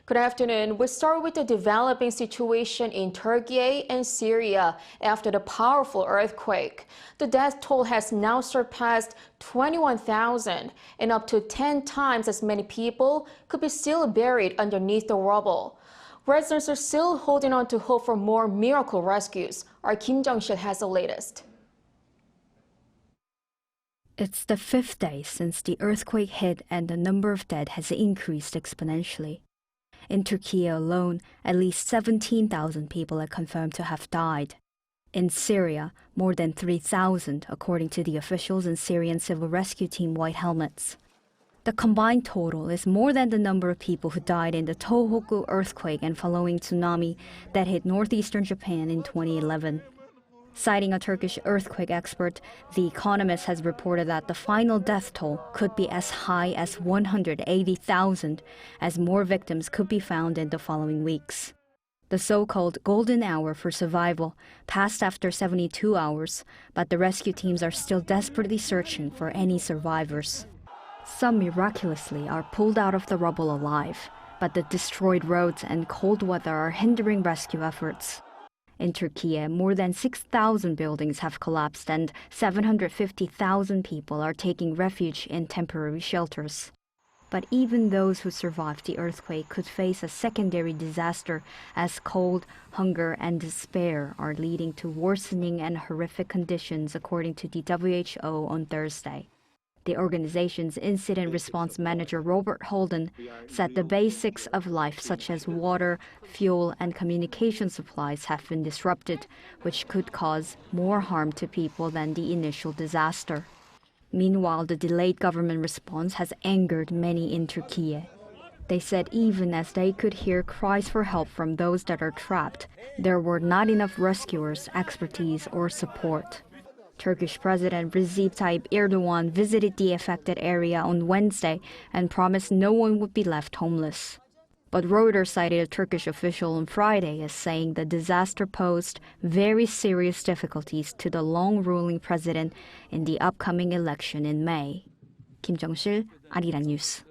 Good afternoon. We start with the developing situation in Türkiye and Syria after the powerful earthquake. The death toll has now surpassed 21,000, and up to 10 times as many people could be still buried underneath the rubble. Residents are still holding on to hope for more miracle rescues. Our Kim Jung-sil has the latest. It's the fifth day since the earthquake hit, and the number of dead has increased exponentially. In Turkiye alone, at least 17,000 people are confirmed to have died. In Syria, more than 3,000, according to the officials in Syrian civil rescue team White Helmets. The combined total is more than the number of people who died in the Tōhoku earthquake and following tsunami that hit northeastern Japan in 2011. Citing a Turkish earthquake expert, the Economist has reported that the final death toll could be as high as 180,000, as more victims could be found in the following weeks. The so-called golden hour for survival passed after 72 hours, but the rescue teams are still desperately searching for any survivors. Some miraculously are pulled out of the rubble alive, but the destroyed roads and cold weather are hindering rescue efforts. In Türkiye, more than 6,000 buildings have collapsed and 750,000 people are taking refuge in temporary shelters. But even those who survived the earthquake could face a secondary disaster, as cold, hunger, and despair are leading to worsening and horrific conditions, according to the WHO on Thursday. The organization's incident response manager, Robert Holden, said the basics of life, such as water, fuel, and communication supplies, have been disrupted, which could cause more harm to people than the initial disaster. Meanwhile, the delayed government response has angered many in Türkiye. They said even as they could hear cries for help from those that are trapped, there were not enough rescuers, expertise, or support. Turkish President Recep Tayyip Erdogan visited the affected area on Wednesday and promised no one would be left homeless. But Reuters cited a Turkish official on Friday as saying the disaster posed very serious difficulties to the long-ruling president in the upcoming election in May. Kim Jung-sil, Arirang News.